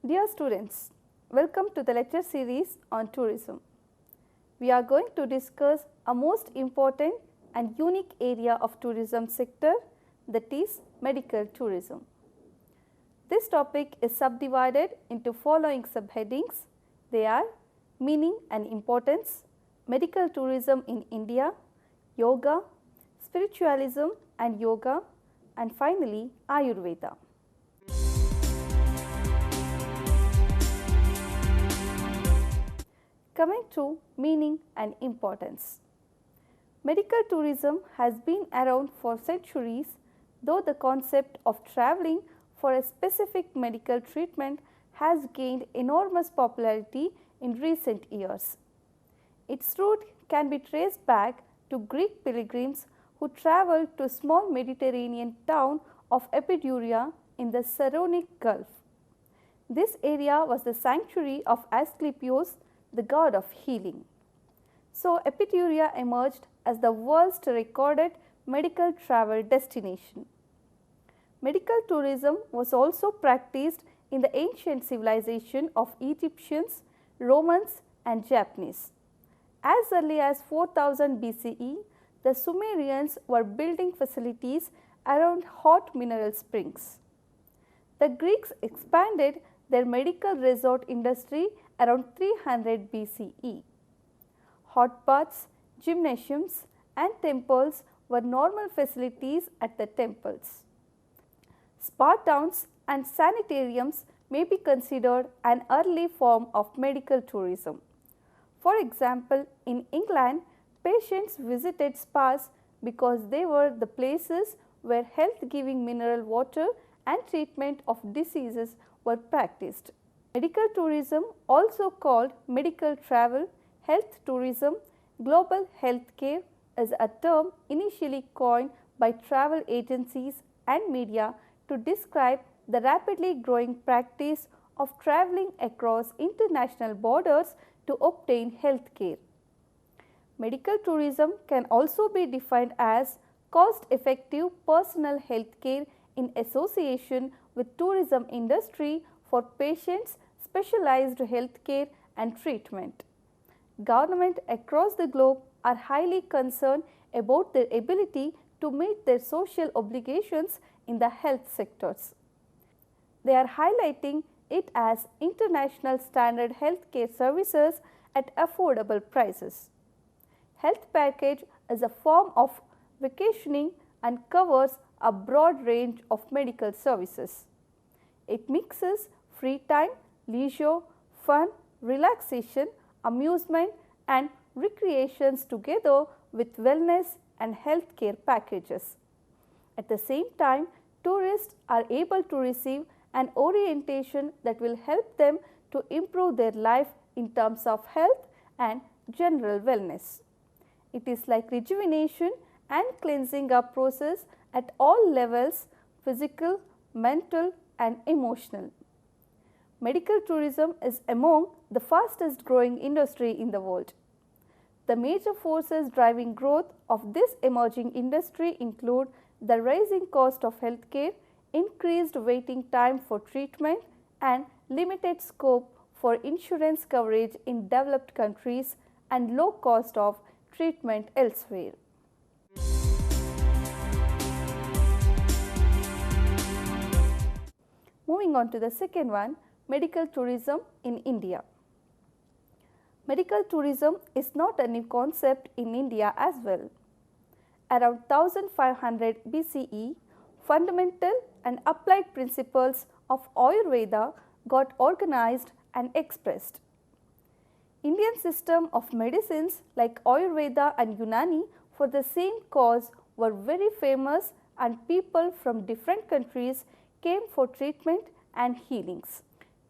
Dear students, welcome to the lecture series on tourism. We are going to discuss a most important and unique area of tourism sector, that is medical tourism. This topic is subdivided into following subheadings. They are meaning and importance, medical tourism in India, yoga, spiritualism and yoga, and finally Ayurveda. Coming to meaning and importance. Medical tourism has been around for centuries, though the concept of travelling for a specific medical treatment has gained enormous popularity in recent years. Its root can be traced back to Greek pilgrims who travelled to a small Mediterranean town of Epidaurus in the Saronic Gulf. This area was the sanctuary of Asclepius, the god of healing. So, Epidaurus emerged as the world's recorded medical travel destination. Medical tourism was also practiced in the ancient civilization of Egyptians, Romans and Japanese. As early as 4000 BCE, the Sumerians were building facilities around hot mineral springs. The Greeks expanded their medical resort industry around 300 BCE. Hot baths, gymnasiums and temples were normal facilities at the temples. Spa towns and sanitariums may be considered an early form of medical tourism. For example, in England, patients visited spas because they were the places where health-giving mineral water and treatment of diseases were practiced. Medical tourism, also called medical travel, health tourism, global health care, is a term initially coined by travel agencies and media to describe the rapidly growing practice of travelling across international borders to obtain health care. Medical tourism can also be defined as cost-effective personal health care in association with tourism industry for patients, specialized health care and treatment. Governments across the globe are highly concerned about their ability to meet their social obligations in the health sectors. They are highlighting it as international standard health care services at affordable prices. Health package is a form of vacationing and covers a broad range of medical services. It mixes free time, leisure, fun, relaxation, amusement and recreations together with wellness and health care packages. At the same time, tourists are able to receive an orientation that will help them to improve their life in terms of health and general wellness. It is like rejuvenation and cleansing up process at all levels, physical, mental and emotional. Medical tourism is among the fastest growing industry in the world. The major forces driving growth of this emerging industry include the rising cost of healthcare, increased waiting time for treatment and limited scope for insurance coverage in developed countries and low cost of treatment elsewhere. Moving on to the second one, medical tourism in India. Medical tourism is not a new concept in India as well. Around 1500 BCE, fundamental and applied principles of Ayurveda got organized and expressed. Indian system of medicines like Ayurveda and Unani for the same cause were very famous and people from different countries came for treatment and healings.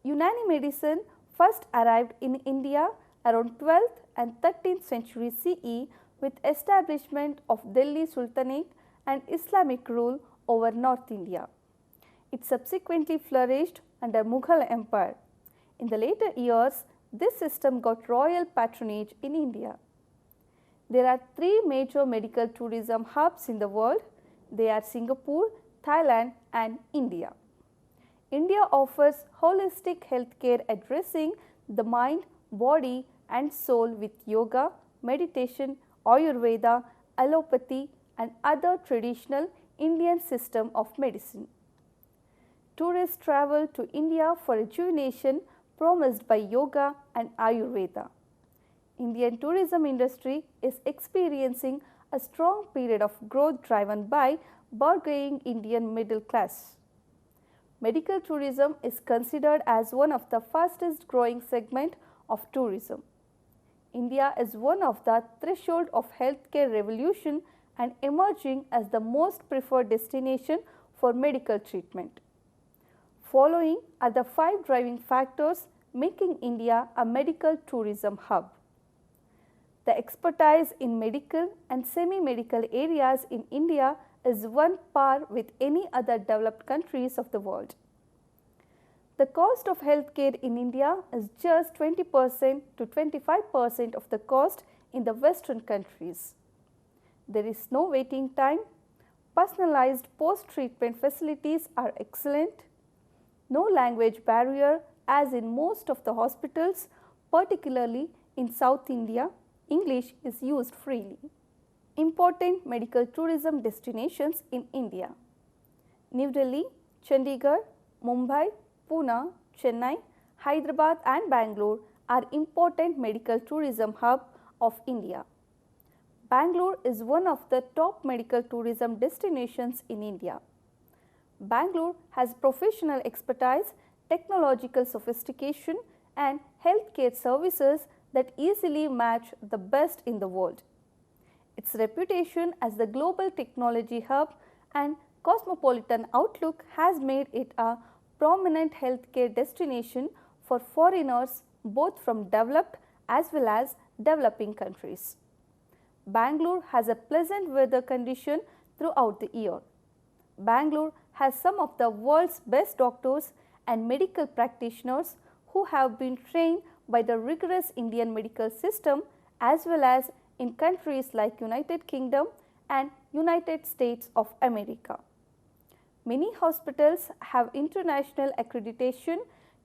Unani medicine first arrived in India around 12th and 13th century CE with establishment of Delhi Sultanate and Islamic rule over North India. It subsequently flourished under Mughal Empire. In the later years, this system got royal patronage in India. There are three major medical tourism hubs in the world. They are Singapore, Thailand and India. India offers holistic healthcare addressing the mind, body and soul with yoga, meditation, Ayurveda, allopathy and other traditional Indian system of medicine. Tourists travel to India for rejuvenation promised by yoga and Ayurveda. Indian tourism industry is experiencing a strong period of growth driven by burgeoning Indian middle class. Medical tourism is considered as one of the fastest growing segment of tourism. India is one of the threshold of healthcare revolution and emerging as the most preferred destination for medical treatment. Following are the 5 driving factors making India a medical tourism hub. The expertise in medical and semi-medical areas in India is on par with any other developed countries of the world. The cost of healthcare in India is just 20% to 25% of the cost in the Western countries. There is no waiting time, personalized post-treatment facilities are excellent, no language barrier as in most of the hospitals, particularly in South India, English is used freely. Important medical tourism destinations in India: New Delhi, Chandigarh, Mumbai, Pune, Chennai, Hyderabad and Bangalore are important medical tourism hub of India. Bangalore is one of the top medical tourism destinations in India. Bangalore has professional expertise, technological sophistication and healthcare services that easily match the best in the world. Its reputation as the global technology hub and cosmopolitan outlook has made it a prominent healthcare destination for foreigners both from developed as well as developing countries. Bangalore has a pleasant weather condition throughout the year. Bangalore has some of the world's best doctors and medical practitioners who have been trained by the rigorous Indian medical system as well as in countries like United Kingdom and United States of America. Many hospitals have international accreditation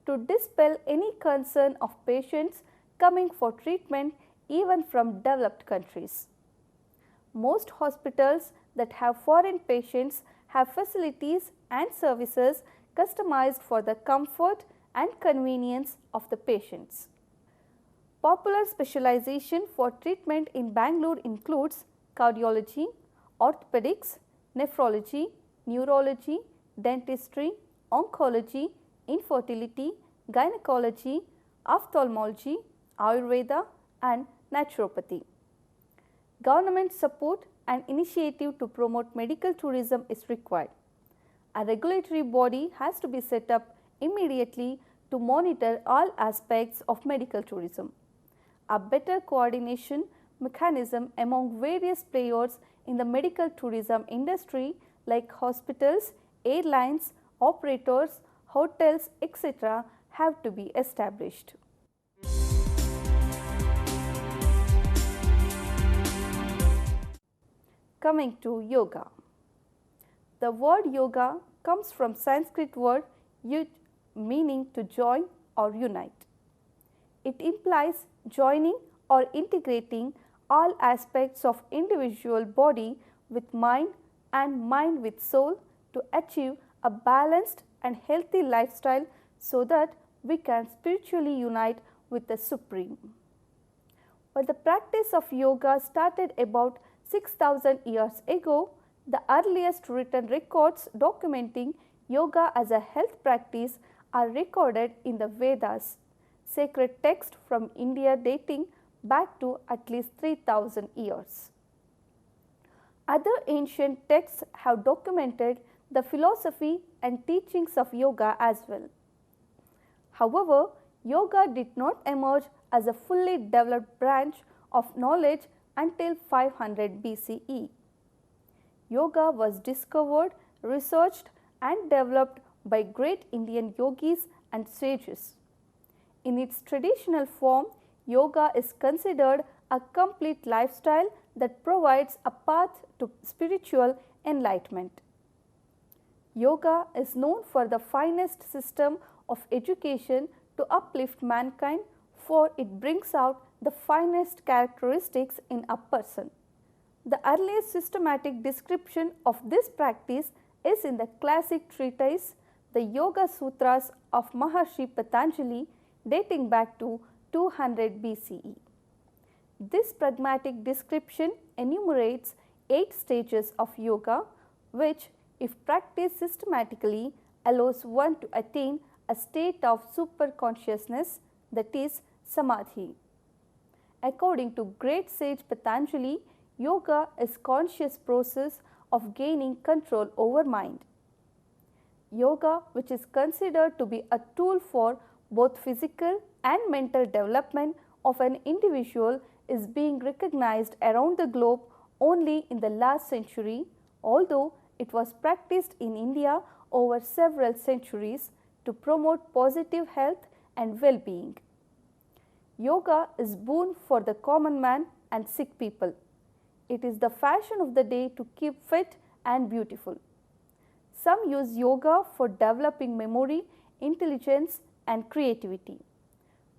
to dispel any concern of patients coming for treatment even from developed countries. Most hospitals that have foreign patients have facilities and services customized for the comfort and convenience of the patients. Popular specialization for treatment in Bangalore includes cardiology, orthopedics, nephrology, neurology, dentistry, oncology, infertility, gynecology, ophthalmology, Ayurveda and naturopathy. Government support and initiative to promote medical tourism is required. A regulatory body has to be set up immediately to monitor all aspects of medical tourism. A better coordination mechanism among various players in the medical tourism industry like hospitals, airlines, operators, hotels, etc. have to be established. Coming to yoga. The word yoga comes from Sanskrit word yud meaning to join or unite. It implies joining or integrating all aspects of individual body with mind and mind with soul to achieve a balanced and healthy lifestyle so that we can spiritually unite with the Supreme. While the practice of yoga started about 6,000 years ago, the earliest written records documenting yoga as a health practice are recorded in the Vedas, sacred text from India dating back to at least 3,000 years. Other ancient texts have documented the philosophy and teachings of yoga as well. However, yoga did not emerge as a fully developed branch of knowledge until 500 BCE. Yoga was discovered, researched and developed by great Indian yogis and sages. In its traditional form, yoga is considered a complete lifestyle that provides a path to spiritual enlightenment. Yoga is known for the finest system of education to uplift mankind, for it brings out the finest characteristics in a person. The earliest systematic description of this practice is in the classic treatise, the Yoga Sutras of Maharshi Patanjali, dating back to 200 BCE. This pragmatic description enumerates 8 stages of yoga, which, if practiced systematically, allows one to attain a state of super consciousness, that is, samadhi. According to great sage Patanjali, yoga is conscious process of gaining control over mind. Yoga, which is considered to be a tool for both physical and mental development of an individual, is being recognized around the globe only in the last century, although it was practiced in India over several centuries to promote positive health and well-being. Yoga is boon for the common man and sick people. It is the fashion of the day to keep fit and beautiful. Some use yoga for developing memory, intelligence and creativity.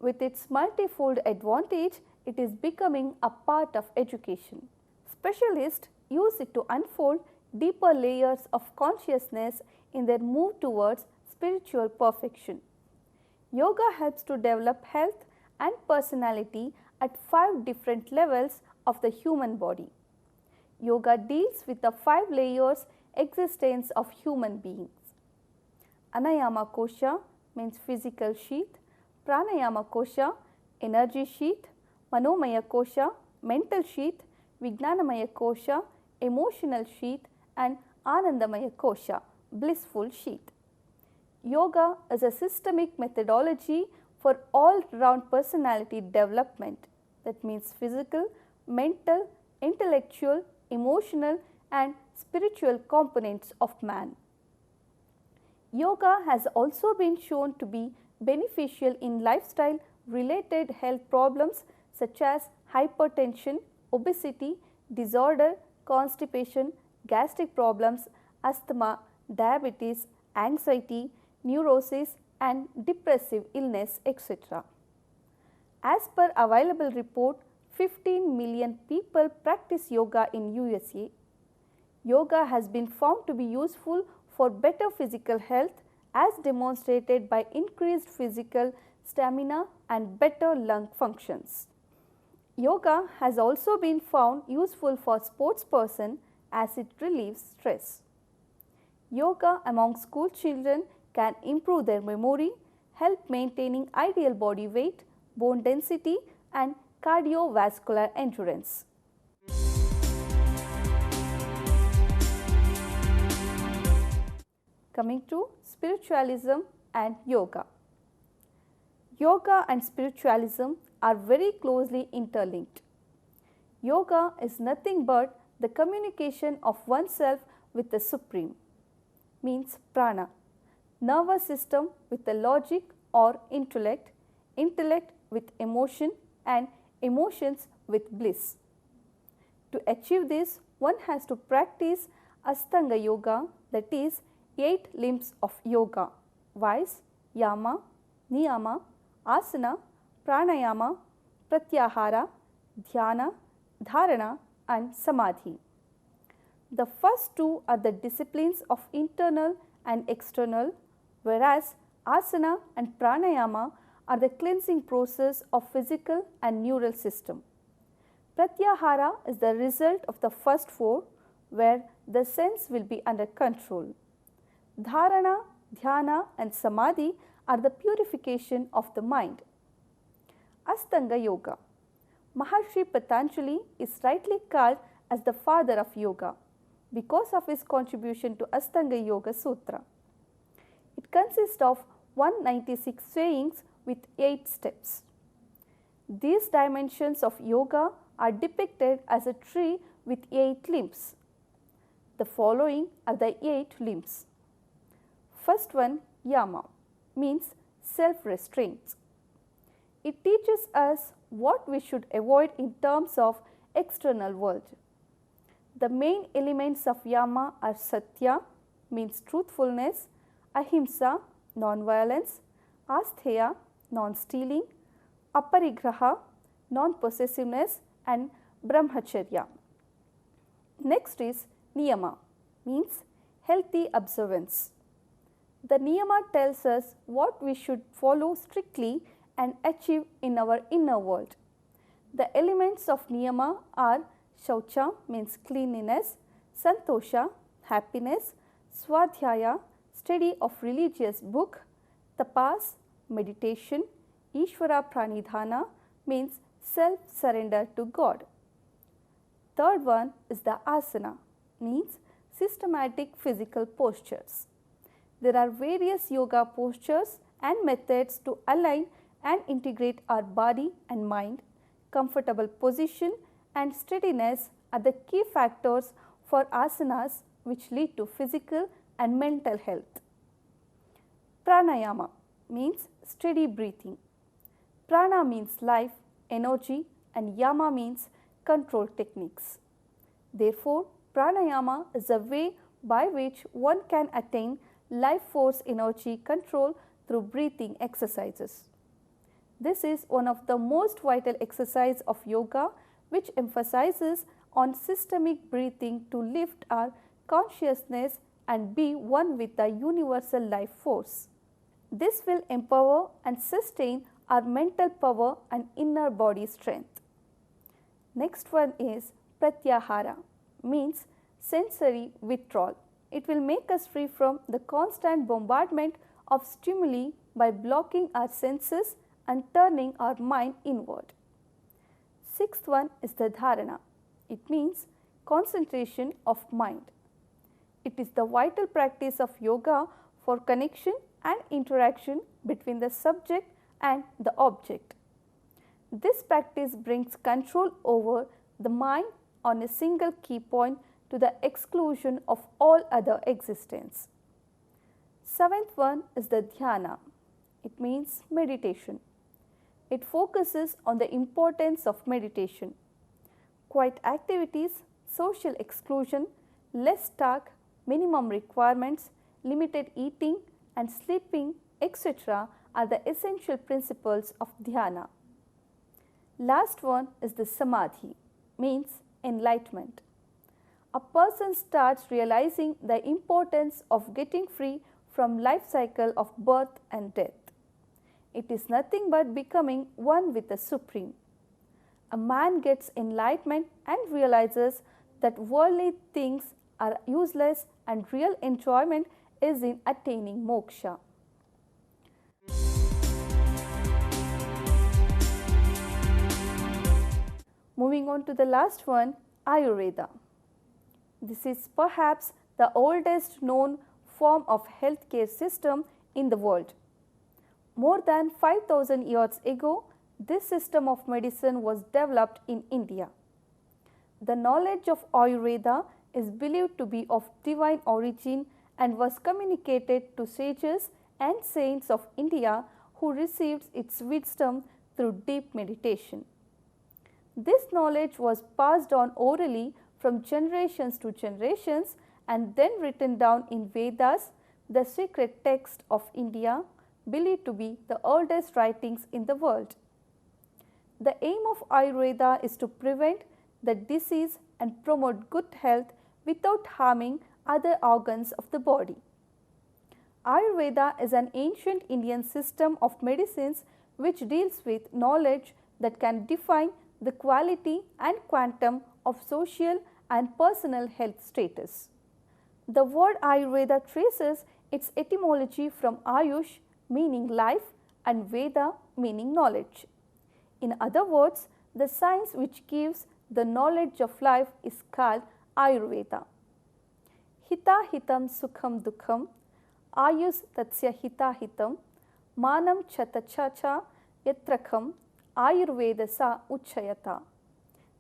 With its multifold advantage, it is becoming a part of education. Specialists use it to unfold deeper layers of consciousness in their move towards spiritual perfection. Yoga helps to develop health and personality at 5 different levels of the human body. Yoga deals with the 5 layers existence of human beings. Anayama Kosha means physical sheath, Pranayama Kosha energy sheath, Manomaya Kosha mental sheath, Vijnanamaya Kosha emotional sheath and Anandamaya Kosha blissful sheath. Yoga is a systemic methodology for all-round personality development, that means physical, mental, intellectual, emotional and spiritual components of man. Yoga has also been shown to be beneficial in lifestyle related health problems such as hypertension, obesity, disorder, constipation, gastric problems, asthma, diabetes, anxiety, neurosis and depressive illness, etc. As per available report, 15 million people practice yoga in USA. Yoga has been found to be useful for better physical health as demonstrated by increased physical stamina and better lung functions. Yoga has also been found useful for sportspersons as it relieves stress. Yoga among school children can improve their memory, help maintaining ideal body weight, bone density and cardiovascular endurance. Coming to spiritualism and yoga. Yoga and spiritualism are very closely interlinked. Yoga is nothing but the communication of oneself with the Supreme, means prana, nervous system with the logic or intellect, intellect with emotion and emotions with bliss. To achieve this, one has to practice Ashtanga yoga, that is 8 limbs of yoga, viz. Yama, Niyama, Asana, Pranayama, Pratyahara, Dhyana, Dharana and Samadhi. The first 2 are the disciplines of internal and external, whereas Asana and Pranayama are the cleansing process of physical and neural system. Pratyahara is the result of the first 4, where the sense will be under control. Dharana, Dhyana and Samadhi are the purification of the mind. Ashtanga yoga. Maharshi Patanjali is rightly called as the father of yoga because of his contribution to Ashtanga Yoga Sutra. It consists of 196 sayings with 8 steps. These dimensions of yoga are depicted as a tree with 8 limbs. The following are the 8 limbs. First one, Yama, means self-restraint. It teaches us what we should avoid in terms of external world. The main elements of Yama are Satya, means truthfulness, ahimsa non-violence, astheya non-stealing, aparigraha non-possessiveness and brahmacharya. Next is niyama means healthy observance. The niyama tells us what we should follow strictly and achieve in our inner world. The elements of niyama are shaucha means cleanliness, santosha happiness, swadhyaya study of religious book, tapas meditation, ishvara pranidhana means self surrender to God. Third one is the asana means systematic physical postures. There are various yoga postures and methods to align and integrate our body and mind. Comfortable position and steadiness are the key factors for asanas which lead to physical and mental health. Pranayama means steady breathing. Prana means life, energy and yama means control techniques. Therefore, pranayama is a way by which one can attain life force energy control through breathing exercises. This is one of the most vital exercise of yoga which emphasizes on systemic breathing to lift our consciousness and be one with the universal life force. This will empower and sustain our mental power and inner body strength. Next one is pratyahara means sensory withdrawal. It will make us free from the constant bombardment of stimuli by blocking our senses and turning our mind inward. Sixth one is the dharana. It means concentration of mind. It is the vital practice of yoga for connection and interaction between the subject and the object. This practice brings control over the mind on a single key point to the exclusion of all other existence. Seventh one is the dhyana. It means meditation. It focuses on the importance of meditation. Quiet activities, social exclusion, less talk, minimum requirements, limited eating and sleeping, etc. are the essential principles of dhyana. Last one is the samadhi, means enlightenment. A person starts realizing the importance of getting free from life cycle of birth and death. It is nothing but becoming one with the Supreme. A man gets enlightenment and realizes that worldly things are useless and real enjoyment is in attaining moksha. Moving on to the last one, Ayurveda. This is perhaps the oldest known form of healthcare system in the world. More than 5,000 years ago, this system of medicine was developed in India. The knowledge of Ayurveda is believed to be of divine origin and was communicated to sages and saints of India who received its wisdom through deep meditation. This knowledge was passed on orally from generations to generations and then written down in Vedas, the sacred text of India, believed to be the oldest writings in the world. The aim of Ayurveda is to prevent the disease and promote good health without harming other organs of the body. Ayurveda is an ancient Indian system of medicines which deals with knowledge that can define the quality and quantum of social and personal health status. The word Ayurveda traces its etymology from Ayush meaning life and Veda meaning knowledge. In other words, the science which gives the knowledge of life is called Ayurveda. Hita hitam sukham dukham, ayus tatsya hita hitam, manam chatachacha yatrakham, Ayurveda sa uchayata.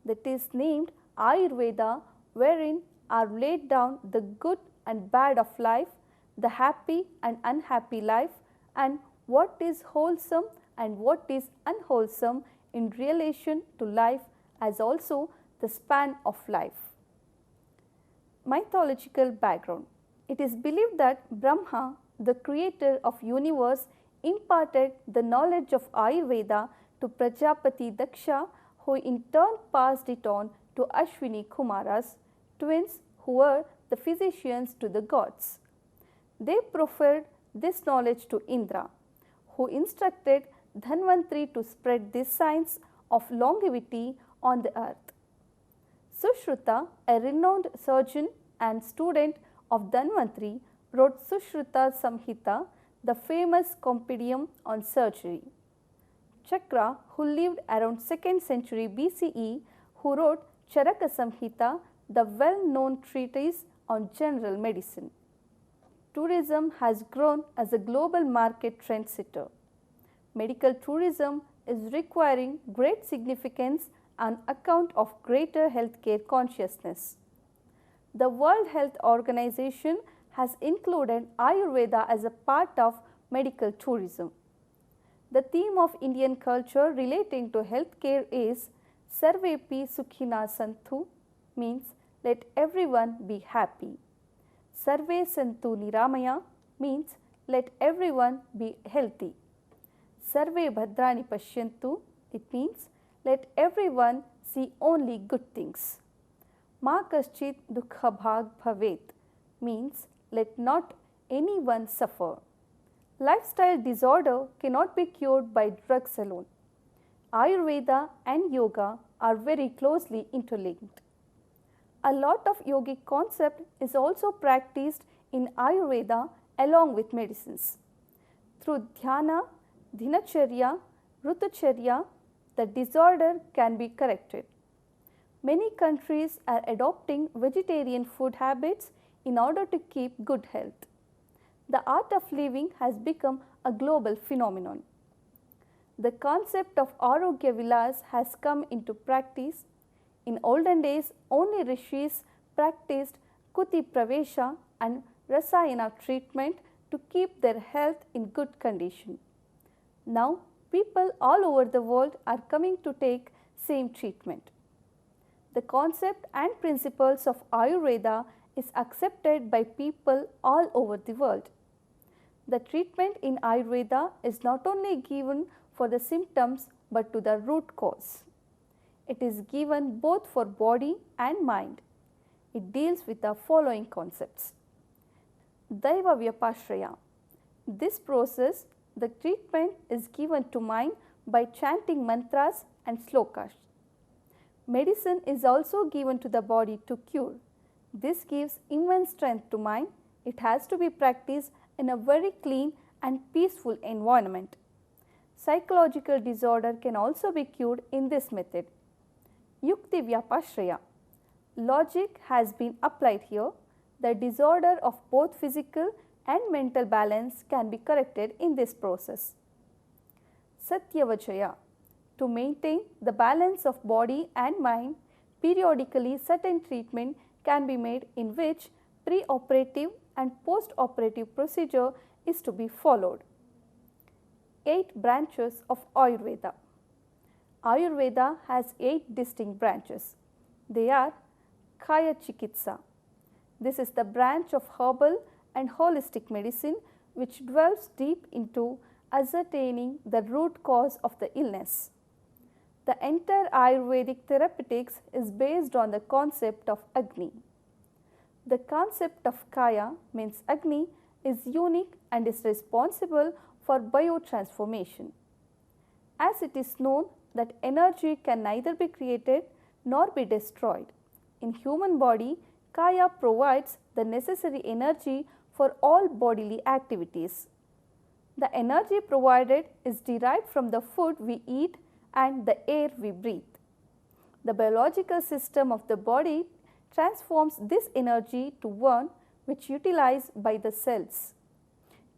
That is named Ayurveda, wherein are laid down the good and bad of life, the happy and unhappy life, and what is wholesome and what is unwholesome in relation to life, as also the span of life. Mythological background. It is believed that Brahma, the creator of universe, imparted the knowledge of Ayurveda to Prajapati Daksha, who in turn passed it on to Ashwini Kumaras, twins who were the physicians to the gods. They proffered this knowledge to Indra, who instructed Dhanvantri to spread this science of longevity on the earth. Sushruta, a renowned surgeon and student of Dhanvantri, wrote Sushruta Samhita, the famous compendium on surgery. Chakra, who lived around 2nd century BCE, who wrote Charaka Samhita, the well-known treatise on general medicine. Tourism has grown as a global market trendsetter. Medical tourism is requiring great significance on account of greater healthcare consciousness. The World Health Organization has included Ayurveda as a part of medical tourism. The theme of Indian culture relating to healthcare is Sarvepi Sukhina Santhu, means let everyone be happy. Sarve Santu Niramaya means let everyone be healthy. Sarve Bhadrani Pashyantu, it means let everyone see only good things. Ma Kaschit Dukha Bhag Bhavet means let not anyone suffer. Lifestyle disorder cannot be cured by drugs alone. Ayurveda and yoga are very closely interlinked. A lot of yogic concept is also practiced in Ayurveda along with medicines. Through dhyana, dinacharya, rutucharya, the disorder can be corrected. Many countries are adopting vegetarian food habits in order to keep good health. The art of living has become a global phenomenon. The concept of Arogya Vilas has come into practice. In olden days, only rishis practiced Kuti Pravesha and Rasayana treatment to keep their health in good condition. Now, people all over the world are coming to take same treatment. The concept and principles of Ayurveda is accepted by people all over the world. The treatment in Ayurveda is not only given for the symptoms but to the root cause. It is given both for body and mind. It deals with the following concepts. Daiva Vyapashraya. This process, the treatment is given to mind by chanting mantras and slokas. Medicine is also given to the body to cure. This gives immense strength to mind. It has to be practiced in a very clean and peaceful environment. Psychological disorder can also be cured in this method. Yukti Vyapashraya. Logic has been applied here. The disorder of both physical and mental balance can be corrected in this process. Satyavachaya. To maintain the balance of body and mind, periodically certain treatment can be made in which pre-operative and post-operative procedure is to be followed. 8 branches of Ayurveda. Ayurveda has 8 distinct branches. They are Kaya Chikitsa. This is the branch of herbal and holistic medicine which dwells deep into ascertaining the root cause of the illness. The entire Ayurvedic therapeutics is based on the concept of Agni. The concept of Kaya means Agni is unique and is responsible for biotransformation. As it is known that energy can neither be created nor be destroyed. In human body, Kaya provides the necessary energy for all bodily activities. The energy provided is derived from the food we eat and the air we breathe. The biological system of the body transforms this energy to one which utilized by the cells.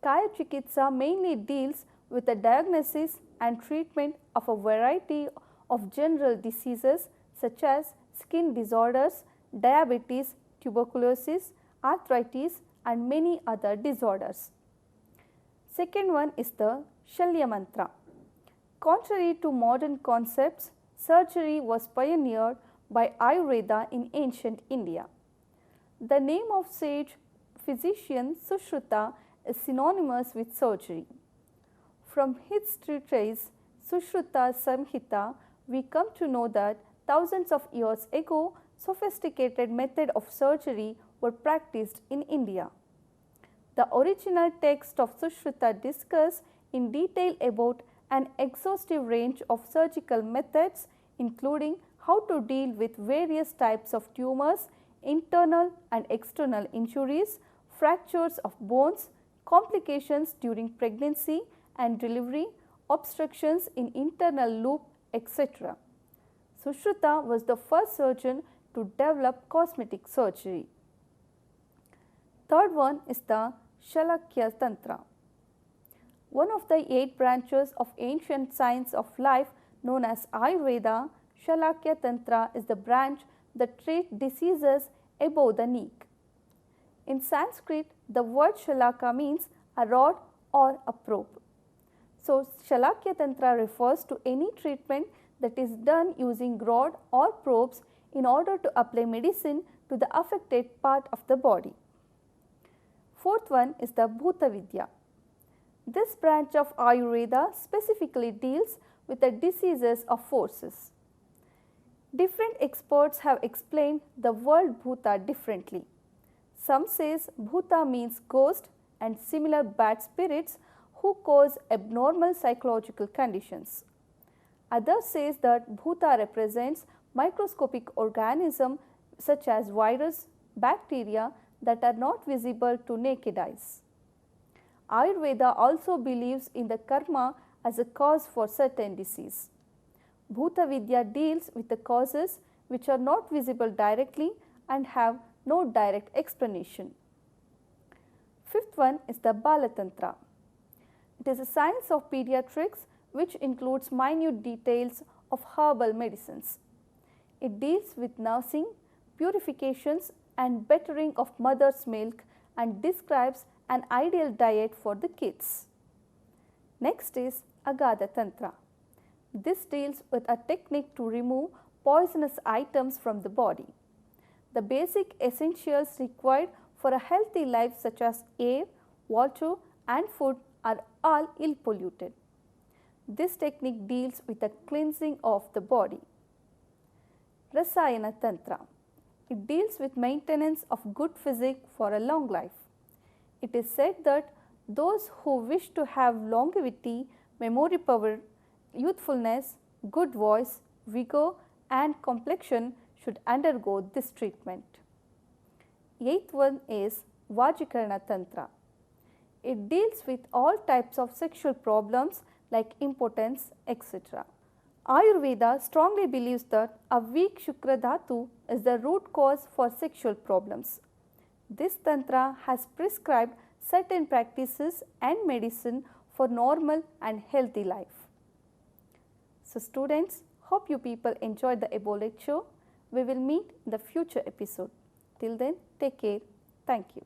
Kaya Chikitsa mainly deals with the diagnosis and treatment of a variety of general diseases such as skin disorders, diabetes, tuberculosis, arthritis and many other disorders. Second one is the Shalya Mantra. Contrary to modern concepts, surgery was pioneered by Ayurveda in ancient India. The name of sage physician Sushruta is synonymous with surgery. From his treatise Sushruta Samhita, we come to know that thousands of years ago, sophisticated methods of surgery were practiced in India. The original text of Sushruta discusses in detail about an exhaustive range of surgical methods, including how to deal with various types of tumors, internal and external injuries, fractures of bones, complications during pregnancy and delivery, obstructions in internal loop, etc. Sushruta was the first surgeon to develop cosmetic surgery. Third one is the Shalakya Tantra. One of the 8 branches of ancient science of life known as Ayurveda, Shalakya Tantra is the branch that treats diseases above the knee. In Sanskrit, the word Shalaka means a rod or a probe. So, Shalakya Tantra refers to any treatment that is done using rod or probes in order to apply medicine to the affected part of the body. Fourth one is the Bhuta Vidya. This branch of Ayurveda specifically deals with the diseases of forces. Different experts have explained the word Bhuta differently. Some says Bhuta means ghost and similar bad spirits who cause abnormal psychological conditions. Others says that Bhuta represents microscopic organisms such as virus, bacteria that are not visible to naked eyes. Ayurveda also believes in the karma as a cause for certain disease. Bhuta Vidya deals with the causes which are not visible directly and have no direct explanation. Fifth one is the Bala Tantra. It is a science of pediatrics which includes minute details of herbal medicines. It deals with nursing, purifications and bettering of mother's milk and describes an ideal diet for the kids. Next is Agadha Tantra. This deals with a technique to remove poisonous items from the body. The basic essentials required for a healthy life such as air, water and food are all ill polluted. This technique deals with the cleansing of the body. Rasayana Tantra. It deals with maintenance of good physique for a long life. It is said that those who wish to have longevity, memory power, youthfulness, good voice, vigor and complexion should undergo this treatment. Eighth one is Vajikarana Tantra. It deals with all types of sexual problems like impotence, etc. Ayurveda strongly believes that a weak Shukra Dhatu is the root cause for sexual problems. This Tantra has prescribed certain practices and medicine for normal and healthy life. So students, hope you people enjoyed the above lecture. We will meet in the future episode. Till then, take care. Thank you.